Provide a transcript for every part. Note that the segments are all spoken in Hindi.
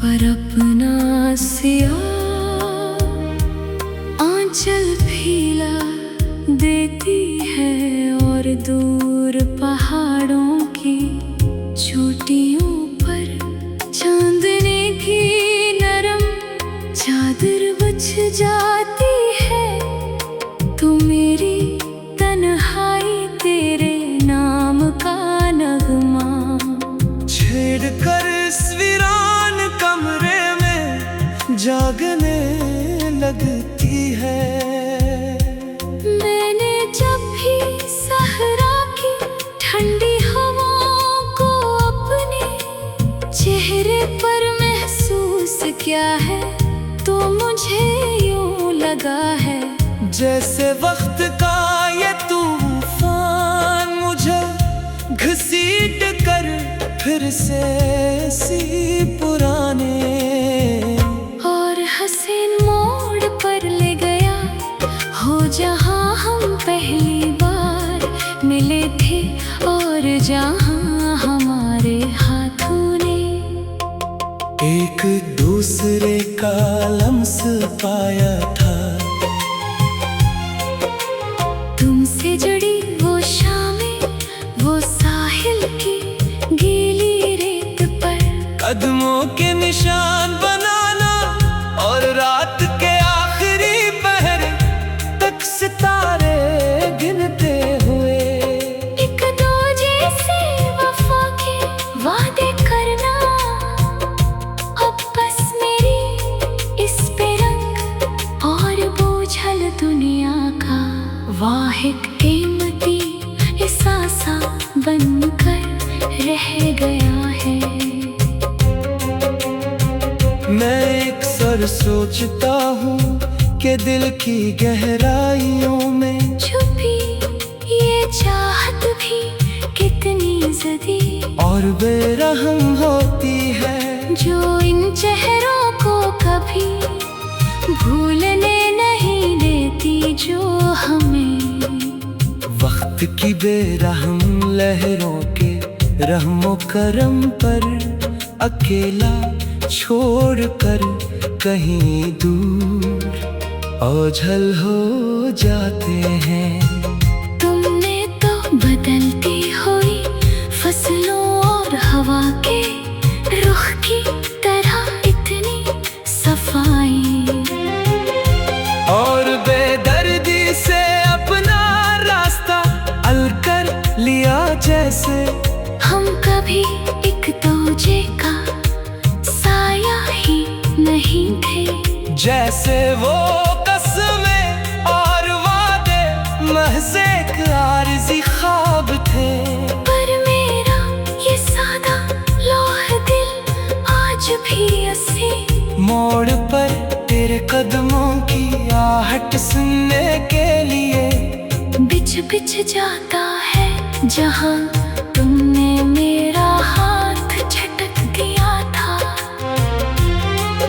पर अपना सिया आंचल फीला देती है और दूर पहाड़ों की चोटियों पर चांदनी की नरम चादर बिछ जाती है। तो मेरी तन्हाई तेरे नाम का नगमा छेड़ कर इस वीरान कमरे में जागने लगती है। मैंने जब भी सहरा की ठंडी हवाओं को अपने चेहरे पर महसूस किया है, तो मुझे यूं लगा है जैसे वक्त का ये तूफान मुझे घसीट कर फिर से सी पुराने और हसीन मोड़ पर ले गया हो, जहां हम पहली बार मिले थे और जहां हमारे हाथों ने एक दूसरे का लम्स पाया था। तुमसे जुड़ी वो शामें, वो साहिल की गीली रेत पर कदमों के निशान बनाना और रात के आखिरी पहर तक सितारे गिनते हुए एक दूजे से वफा के वादे करना। अब बस मेरी इस पे रंग और बोझल दुनिया का वाहिद कीमती एहसासा बनकर रह गया है। मैं अक्सर सोचता हूँ कि दिल की गहराइयों में छुपी ये चाहत भी कितनी जदी और बेरहम होती है, जो इन चेहरों को कभी भूलने नहीं देती, जो हमें वक्त की बेरहम लहरों के रहमो करम पर अकेला छोड़कर कहीं दूर ओझल हो जाते हैं। तुमने तो बदलती हुई फसलों और हवा के रुख की तरह इतनी सफाई और बेदर्दी से अपना रास्ता अलकर लिया, जैसे हम कभी एक दूजे का साया ही नहीं थे। जैसे वो कसमें और वादे महज़ एक आरज़ी ख्वाब थे। पर मेरा ये सादा लौह दिल आज भी असी मोड़ पर तेरे कदमों की आहट सुनने के लिए बिछ बिछ जाता है, जहां तुमने मेरा हाथ झटक दिया था।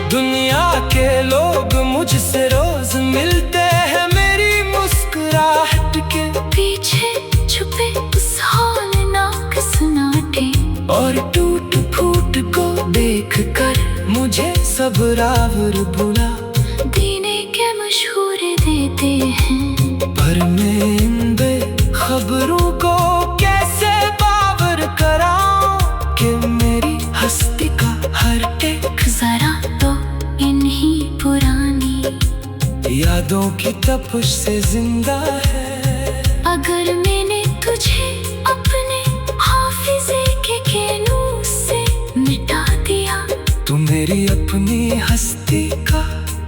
दुनिया के लोग मुझसे रोज मिलते हैं मेरी मुस्कुराहट के पीछे छुपे उस हौलनाक सन्नाटे और टूट फूट को देख कर मुझे सबरावर बुला दीने के मशहूरे देते हैं। पर मैं इन बेखबरों को कैसे बावर कराऊं कि मेरी हस्ती का हर एक जरा तो इन्हीं पुरानी यादों की तपिश से जिंदा है। अगर मैंने तुझे अपने हाफिजे के कैनूस से मिटा दिया, तू मेरी अपनी हस्ती का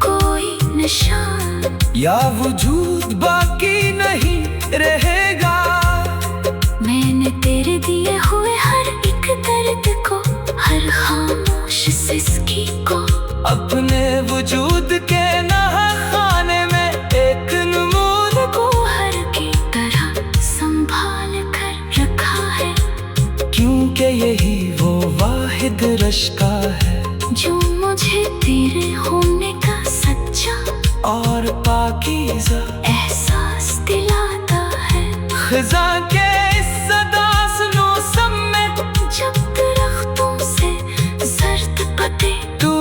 कोई निशान या वजूद बाकी नहीं रहेगा। मैंने तेरे दिए हुए हर एक दर्द को, हर खामोश सिसकी को अपने वजूद के नहाने में एक नमूद को हर की तरह संभाल कर रखा है, क्योंकि यही वो वाहिद रश्का है जो मुझे तेरे होने का सच्चा और पाकीज़ा एहसास दिलाता है। खिज़ा के इस सदासनो सब में जब दरख्तों से जर्द पत्ते तू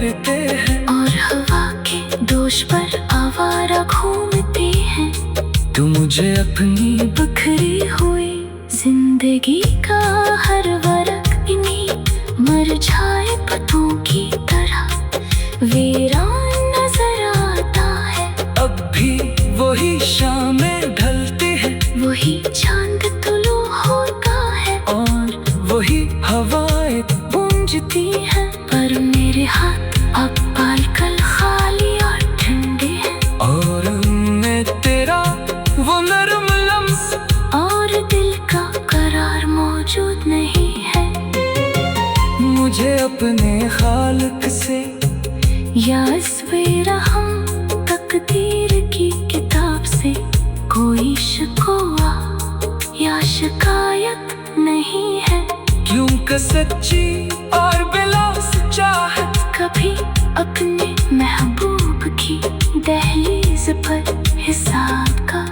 फिरते हैं और हवा के दोष पर आवारा घूमते हैं। तू मुझे अपनी बिखरी हुई जिंदगी का हर वर्ग इन्हीं मुरझाए पत्तों की तरह वीरान नजर आता है। अब भी वही शामें ढलती है, वही चांद तुलू होता है और वही हवाएं गूंजती है। पर मेरे हाथ अब बालकल खाली और ठंडे हैं, और मैं तेरा वो नरम लम्स और दिल का करार मौजूद नहीं है। मुझे अपने खालिक से या इस बेरहम तकदीर की किताब से कोई शिकवा या शिकायत नहीं है। क्योंकि सच्ची और बिलौस चाहत कभी अपने महबूब की दहलीज पर हिसाब का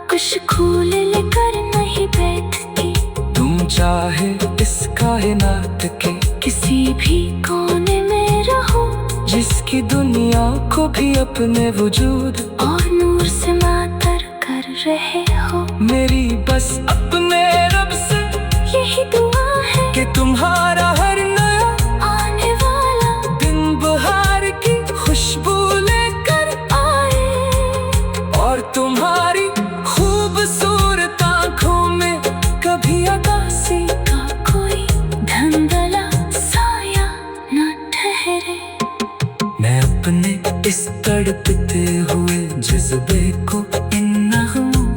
कुछ खूल लेकर नहीं बैठती। तुम चाहे इस कायनात के किसी भी कोने में रहो, जिसकी दुनिया को भी अपने वजूद और नूर से मातर कर रहे हो। मेरी बस अपने रब से यही दुआ है कि तुम्हारा हर नया आने वाला दिन बहार की खुशबू लेकर आए, और तुम्हारी खूबसूरत आँखों में कभी अदासी का कोई धंधला साया न ठहरे। मैं अपने इस तड़पते हुए जज्बे को इन नगमों,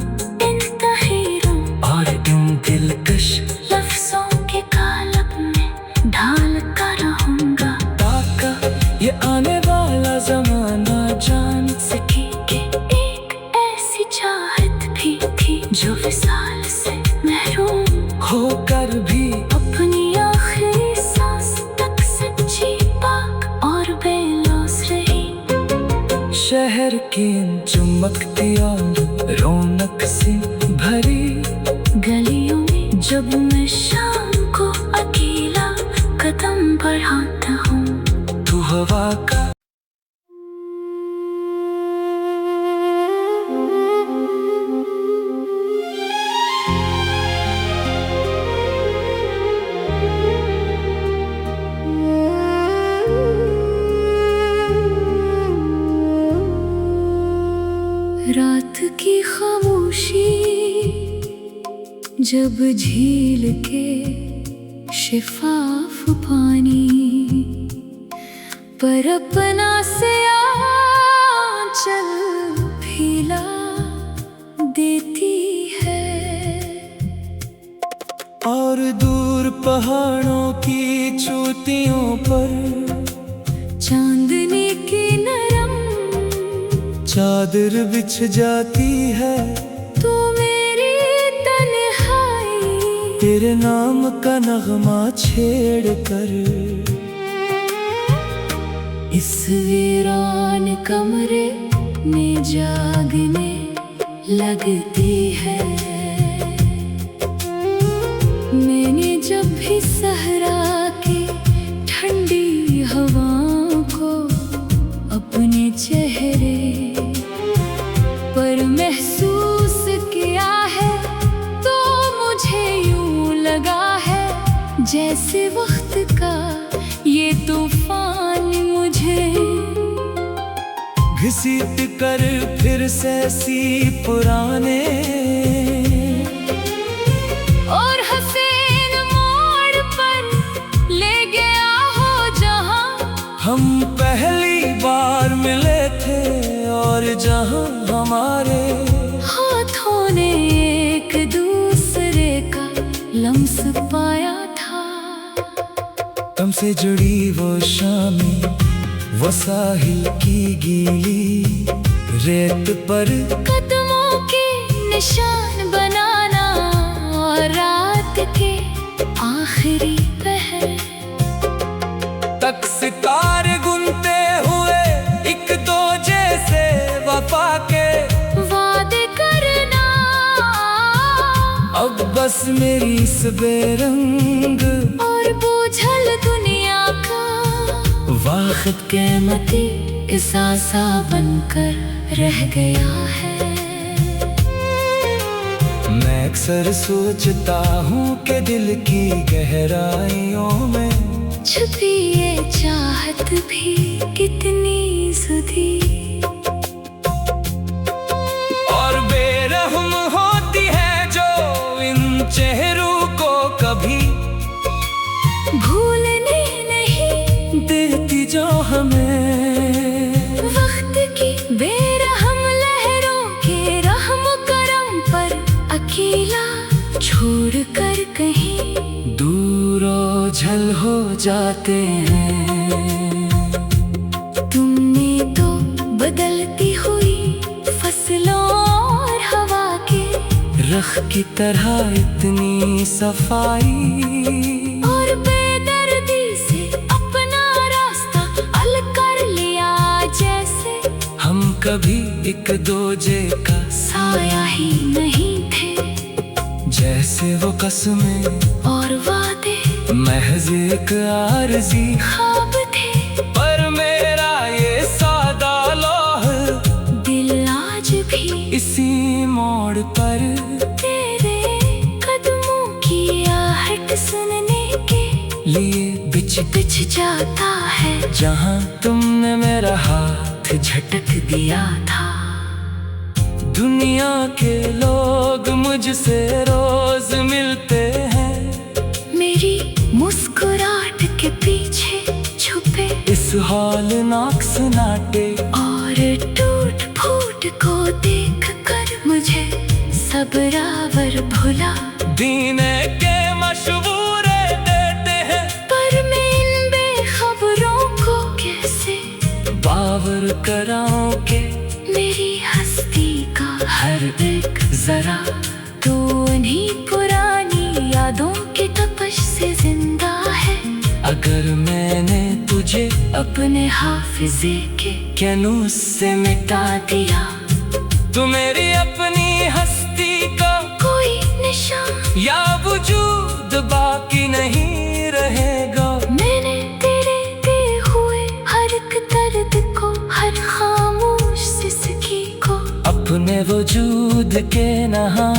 इन तहीरों और इन दिलकश लफ्जों के कालब में ढाल कर रहूंगा, ताकि ये आने वाला जमाना जान सके कि एक ऐसी चाहत भी थी जो विसाल से महरूम होकर भी अपनी आखिरी सांस तक सच्ची पाक और बेलौस रही। शहर की इन चमकती और रौनक से भरी गलियों में जब मैं शाम को अकेला कदम बढ़ाता हूँ, तू हवा का रात की खामोशी जब झील के शिफाफ पानी पर अपना से आंचल फैला देती है, और दूर पहाड़ों की चोटियों पर चांदनी की नरम चादर बिछ जाती है। तो मेरी तन्हाई तेरे नाम का नगमा छेड़ कर इस वीरान कमरे में जागने लगती है। मैंने जब भी सहरा की ठंडी हवाओं को अपने चेहरे पर महसूस किया है, तो मुझे यूं लगा है जैसे वक्त का ये तूफान मुझे घसीट कर फिर से सी पुराने और हसीन मोड़ पर ले गया हो जहां हम पहली बार मिले थे, और जहां हमारे हाथों ने एक दूसरे का लम्स पाया था। तुमसे जुड़ी वो शामें, वो साहिल की गीली रेत पर कदमों के निशान बनाना, और रात के आखिरी पहर तक सितारे गुनते हुए एक दो जैसे वफा के वादे करना। अब बस मेरी इस बेरंग और बोझल दुनिया का वाह वक्त कीमती किस्सा बनकर रह गया है। मैं अक्सर सोचता हूँ कि दिल की गहराइयों में छुपी ये चाहत भी कितनी सुधी और बेरहम होती है जो इन चेहरों को कभी भूलने नहीं देती जो हमें। वक्त की बेरहम लहरों के रहम करम पर अकेला छोड़ कर कहीं दूर ओझल हो जाते हैं। तुमने तो बदलती हुई फसलों और हवा के रख की तरह इतनी सफाई और बेदर्दी से अपना रास्ता अलग कर लिया, जैसे हम कभी एक दूजे का साया ही नहीं थे। जैसे वो कसमें और वादे महज एक आरज़ी ख्वाब थे, पर मेरा ये सादा लौह दिल आज भी इसी मोड़ पर तेरे कदमों की आहट सुनने के लिए बिछ जाता है। जहाँ तुमने मेरा हाथ झटक दिया था दुनिया के लोग मुझसे रोज मिलते हैं। मेरी मुस्कुराहट के पीछे छुपे इस हौलनाक सन्नाटे और टूट फूट को देख कर मुझे सब्रावर भुला दीने के मशवूरे देते हैं, पर मैं इन बेखबरों को कैसे बावर कराऊं के मेरी हस्ती का हर एक जरा तो उन्हीं पुरानी यादों की तपश से जिंदा है। अगर मैंने तुझे अपने हाफिजे के कैनूस से मिटा दिया तो मेरी अपनी हस्ती का कोई निशान या वजूद बाकी नहीं रहेगा। मैंने तेरे दिए हुए हर एक दर्द को, हर खामोश सिसकी को अपने वजूद के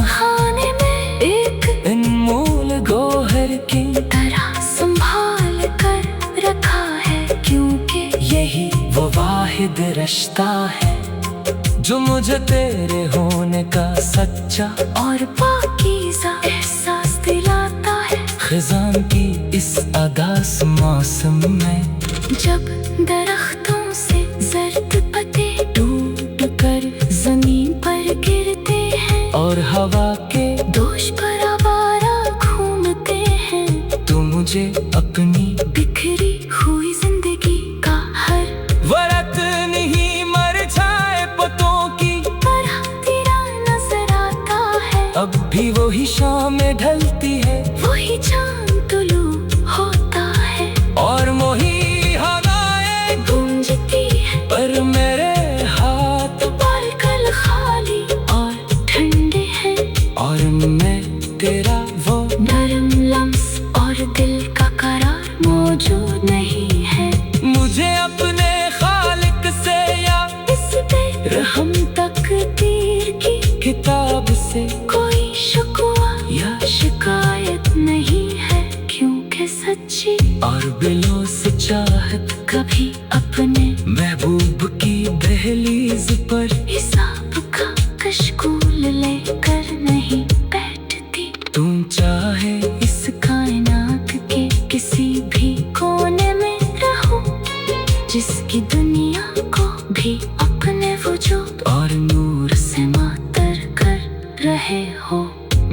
खाने में एक अनमोल गौहर की तरह संभाल कर रखा है, क्योंकि यही वो वाहिद रिश्ता है जो मुझे तेरे होने का सच्चा और पाकीज़ा एहसास दिलाता है। खिजान की इस अदास मौसम में जब दरख्तों से जर्द पत्ते टूट कर जमीन पर गिरते हैं और हवा के दोष पर आवारा घूमते हैं, तो मुझे अपनी बिखरी हुई जिंदगी का हर वरत नहीं मर जाए पतों की तरह तेरा नजर आता है। अब भी वही शाम ढलती है वही चांद तुलू होता है और वही हवाएं गूंजती है, पर मेरे हाथ बालकल खाली और ठंडे हैं और मैं तेरा वो नरम लम्स और दिल का करार मौजूद नहीं है। मुझे अपने खालिक से या इस बेरहम तकदीर की किताब से कोई शिकवा या शिकायत नहीं है, क्योंकि सच्ची और बिलों से चाहत कभी अपने महबूब की दहलीज पर हिसाब का कशकूल लेकर नहीं बैठती। तुम चाहे इस कायनात के किसी भी कोने में रहो, जिसकी दुनिया को भी अपने वजूद और नूर से मातर कर रहे हो।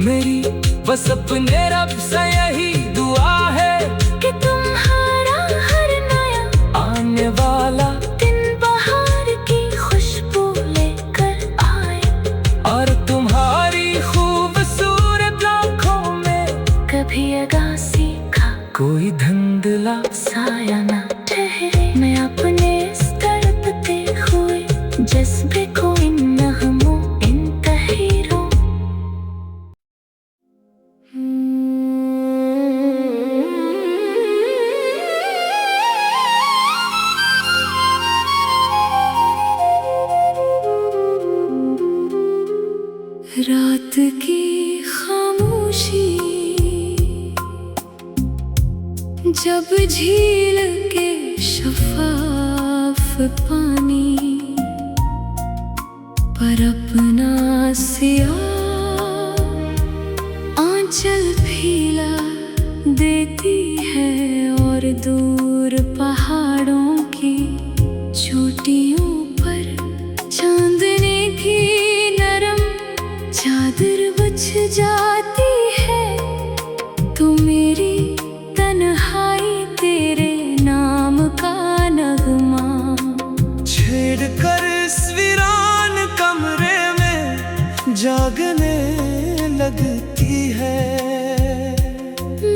मेरी बस अपने रब से यही दुआ है कि तुम्हारा हर नया आने वाला दिन बहार की खुशबू लेकर आए और तुम्हारी खूबसूरत आँखों में कभी अगासी का कोई धुंधला साया न ठहरे। मैं अपने इस तड़पते हुए जज्बे को इन नगमों इन तहरीरों जब झील के शफाफ पानी पर अपना सियाह आंचल फैला देती है और दूर पहाड़ों की चोटियों पर चांदनी की नरम चादर बिछ जाती है। तो मेरी तन्हाई तेरे नाम का नगमा छेड़ कर इस वीरान कमरे में जागने लगती है।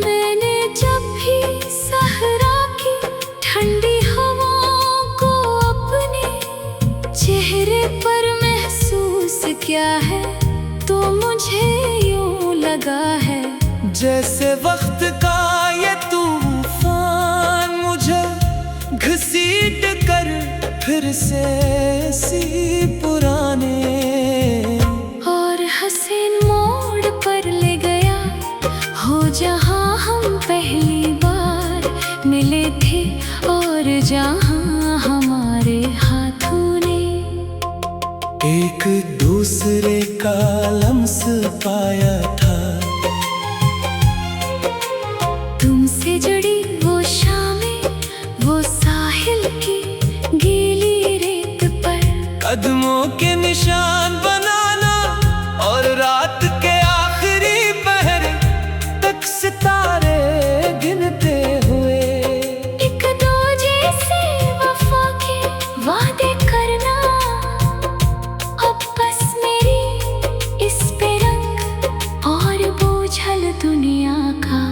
मैंने जब भी सहरा की ठंडी हवाओं को अपने चेहरे पर महसूस किया है, तो मुझे यूं लगा है जैसे वक्त का ये तूफान मुझे घसीट कर फिर से सी पुराने और हसीन मोड़ पर ले गया हो, जहां हम पहली बार मिले थे और जहां हमारे हाथों ने एक दूसरे का लम्स पाया था। तुमसे जुड़ी वो शामें, वो साहिल की गीली रेत पर कदमों के निशान बनाना और रात के आखिरी पहर तक सितारे गिनते हुए एक दूजे से वफा के वादे करना। अब बस मेरी इस पे रंग और बोझल दुनिया का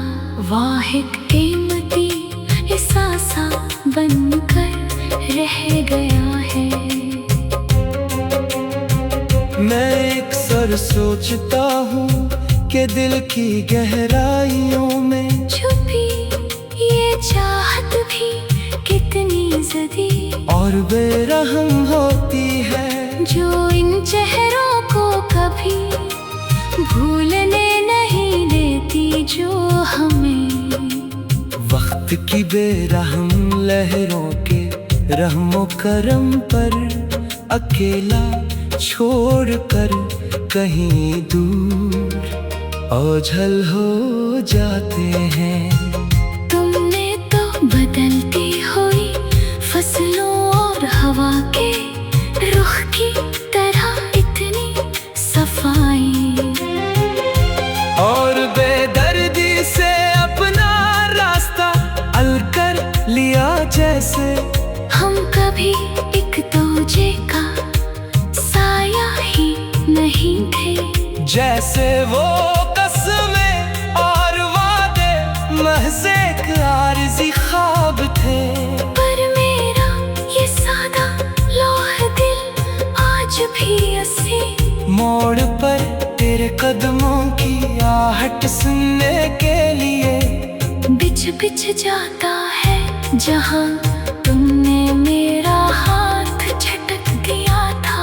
वाहिद कीमती एहसासा बनकर रह गया है। मैं अक्सर सोचता हूँ कि दिल की गहराइयों में छुपी ये चाहत भी कितनी जदी और बेरहम होती है, जो इन चेहरों को कभी भूलने नहीं देती, जो हमें वक्त की बेरहम लहरों के रहमो करम पर अकेला छोड़कर कहीं दूर ओझल हो जाते हैं। तुमने तो बदलती हुई फसलों और हवा के रुख की तरह इतनी सफाई और बेदर्दी से अपना रास्ता अलकर लिया, जैसे हम कभी एक दूजे का साया ही नहीं थे। जैसे वो कसमें और वादे महज एक आरज़ी ख्वाब थे। पर मेरा ये सादा लौह दिल आज भी ऐसे मोड़ पर तेरे कदमों की आहट सुनने के लिए बिछ बिछ जाता है, जहां तुमने मेरा हाथ झटक दिया था।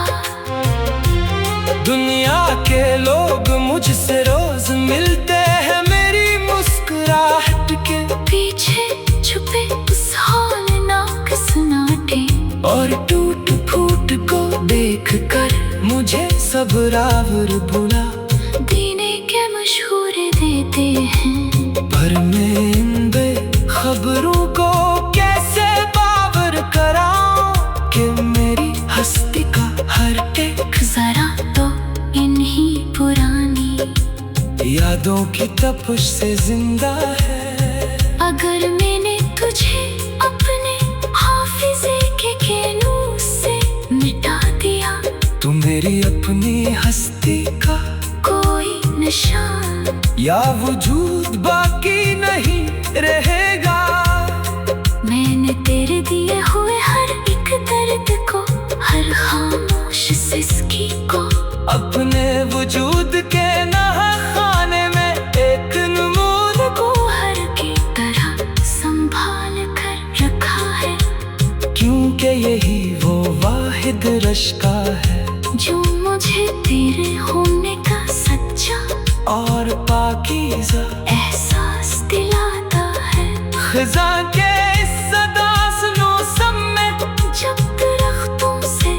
दुनिया के लोग मुझसे रोज मिलते हैं मेरी मुस्कुराहट के पीछे छुपे उस हौलनाक सन्नाटे और टूट फूट को देख कर मुझे सब्रावर बुला देने के मशहूर देते हैं। पर मैं इन बेखबरों को कैसे बावर कराऊं कि मेरी हस्ती का हर एक जरा तो इन्हीं पुरानी यादों की तपिश से जिंदा है। अगर मैंने तुझे अपने हाफिजे के कैनूस से मिटा दिया, तू मेरी अपनी हस्ती का कोई निशान या वजूद बाकी नहीं रहेगा। मैंने तेरे दिए हुए हर एक दर्द को, हर खामोश सिसकी को अपने वजूद के नहाने में एक नमूद को हर की तरह संभाल कर रखा है, क्योंकि यही वो वाहिद रश्का है जो मुझे तेरे होने का सच्चा और पाकीज़ा एहसास दिलाता है। खज़ां के इस सदास मौसम में जब दरख्तों से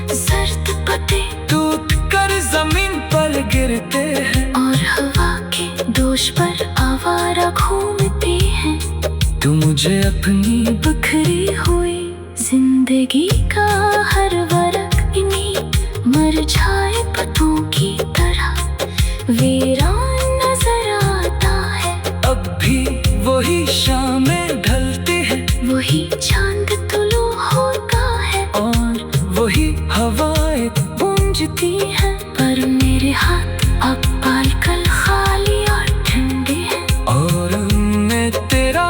जर्द पत्ते टूट कर जमीन पर गिरते हैं और हवा के दोष पर आवारा घूमती हैं, तू मुझे अपनी बिखरी हुई जिंदगी का हर वर्ग इन्हीं मरझाए पत्तों की तरह वीरान नजर आता है। अब भी वही शामें ढलती है, वही चांद तुलू होता है और वही हवाएं गूंजती है, पर मेरे हाथ अब बालकल खाली और ठंडे हैं। और मैं तेरा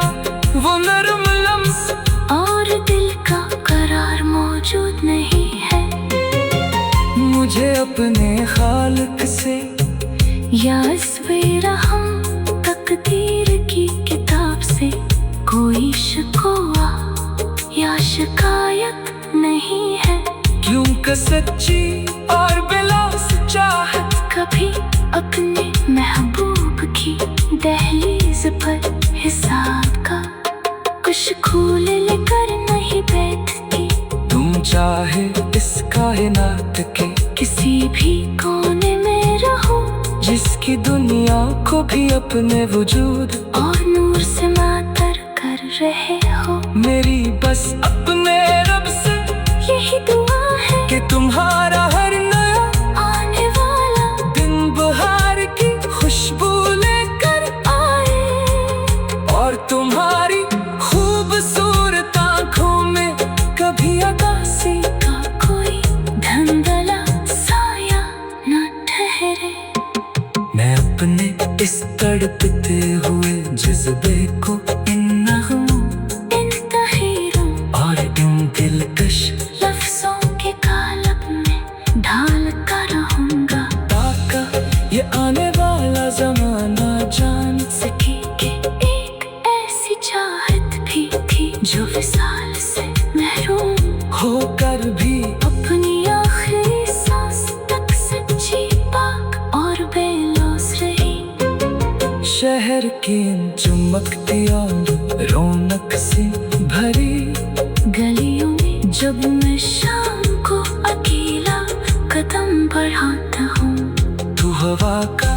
वो नरम लम्स और दिल का करार मौजूद नहीं है। मुझे अपने खालिक से या इस बेरहम तकदीर की किताब से कोई शिकवा या शिकायत नहीं है, क्योंकि सच्ची और बिलौस चाहत कभी अपने महबूब की दहलीज पर हिसाब का कुछ खोल लेकर नहीं बैठती। तुम चाहे इस कायनात के किसी भी कोने में रहो, जिसकी दुनिया को भी अपने वजूद और नूर से मातर कर रहे हो, मेरी बस अपने रब से यही दुआ है कि तुम्हारा हर नया आने वाला दिन बहार की खुशबू लेकर आए और तुम्हारी खूबसूरत आँखों में कभी अदासी का कोई धंधला साया न ठहरे। मैं अपने इस तड़पते हुए जज्बे को इन नगमों इन तहीरों और इन दिलकश लफ्जों के कालब में ढाल कर रहूंगा, ताकि ये आने वाला जमाना जान सके कि एक ऐसी चाहत भी थी जो विसाल से महरूम होकर भी अपनी आखिरी सांस तक सच्ची पाक और बेलौस रही। शहर की इन चमकती और रौनक से भरी गलियों में जब मैं शाम को अकेला कदम बढ़ाता हूँ, तू हवा का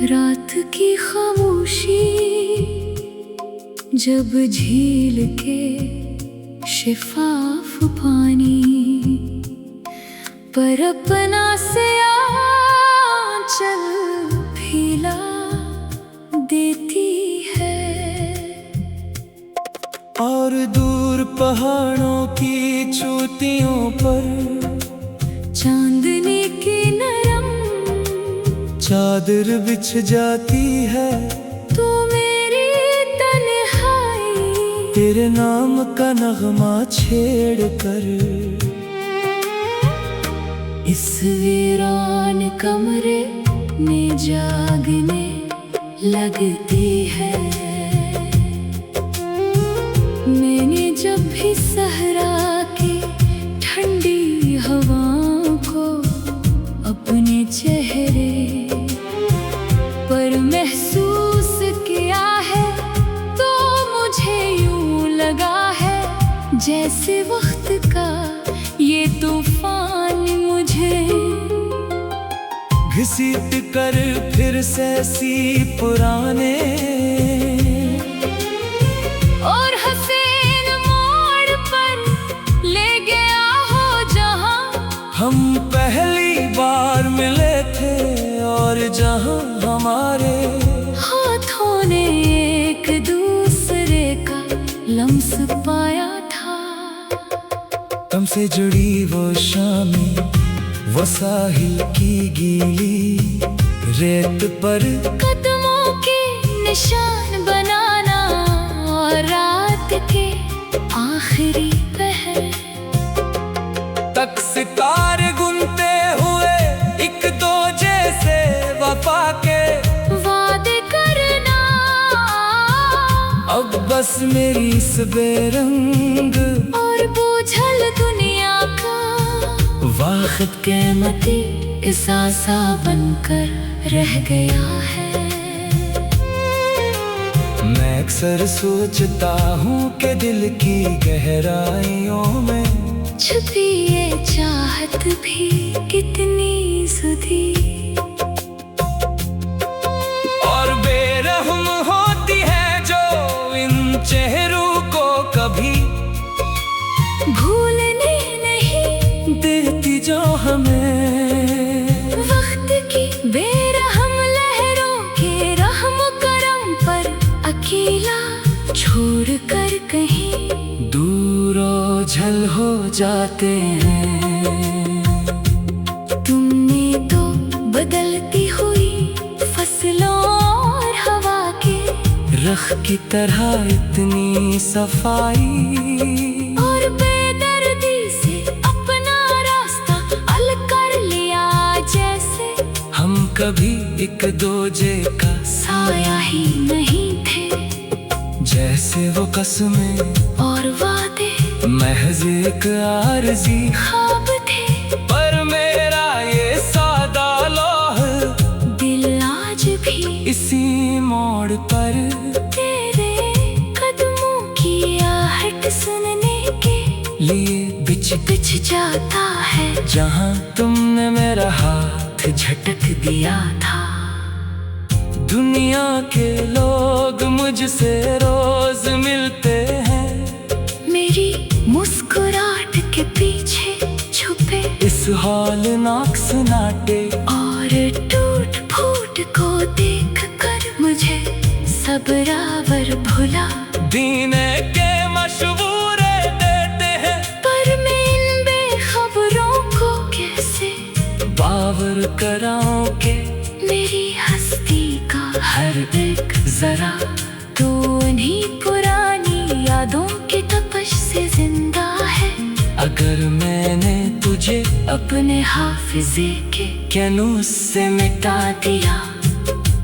रात की खामोशी जब झील के शिफाफ पानी पर अपना से आंचल फैला देती है, और दूर पहाड़ों की चोटियों पर चांदनी की नरम चादर बिछ जाती है, तू मेरी तन्हाई तेरे नाम का नगमा छेड़ कर इस वीरान कमरे में जागने लगती है। मैंने जब भी सहरा की ठंडी हवाओं को अपने चेहरे पर महसूस किया है, तो मुझे यूं लगा है जैसे वक्त का ये तूफान मुझे घसीट कर फिर से सी पुराने और हसीन मोड़ पर ले गया हो जहां हम पहली बार मिले थे, और जहां हमारे हाथों ने एक दूसरे का लम्स पाया था। तुमसे जुड़ी वो शामें, वो साहिल की गीली रेत पर कदमों के निशान बनाना, और रात के आखिरी पहर तक सितारे गुनते हुए एक दो जैसे वफा के वादे कर बस मेरी इस बेरंग और बोझल दुनिया का वाक़िद के कीमती एहसासा बनकर रह गया है। मैं अक्सर सोचता हूँ कि दिल की गहराइयों में छुपी ये चाहत भी कितनी सुधी और बेरहम होती है जो इन चेहरों को कभी भूलने नहीं देती जो हमें वक्त की बेरहम लहरों के रहम करम पर अकेला छोड़ कर कहीं दूर ओझल हो जाते हैं। तुमने तो बदलती हुई फसलों और हवा के रख की तरह इतनी सफाई और बेदर्दी से अपना रास्ता अलग कर लिया, जैसे हम कभी एक दूजे का साया ही नहीं थे। जैसे वो कसमें और वादे महज एक आरज़ी ख्वाब थे, पर मेरा ये सादा लौह दिल आज भी इसी मोड़ पर तेरे कदमों की आहट सुनने के लिए बिछ जाता है। जहाँ तुमने मेरा हाथ झटक दिया था दुनिया के लोग मुझसे रोज मिलते हैं, मेरी मुस्कुराहट के पीछे छुपे इस हौलनाक सन्नाटे और टूट फूट को देख कर मुझे सब्रावर भुला दीने के मशवरे देते हैं, पर मैं इन बेखबरों को कैसे बावर कराऊं के मेरी हस्ती का हर एक जरा तो उन्हीं पुरानी यादों की तपश से जिंदा है। अगर मैंने तुझे अपने हाफिजे के कैनूस से मिटा दिया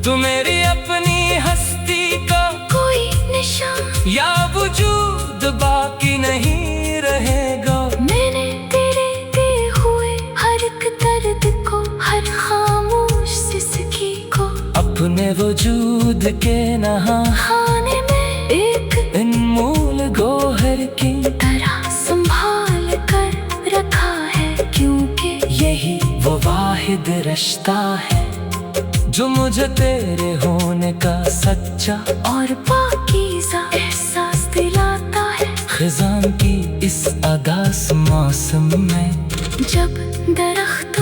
तो मेरी अपनी हस्ती का कोई निशान या वजूद बाकी नहीं रहेगा। मैंने तेरे दिए हुए हर एक दर्द को, हर खामोश सिसकी को अपने वजूद के खाने में एक अनमोल गोहर की तरह संभाल कर रखा है, क्योंकि यही वो वाहिद रिश्ता है जो मुझे तेरे होने का सच्चा और पाकीज़ा एहसास दिलाता है। खिज़ां की इस अदास मौसम में जब दरख्त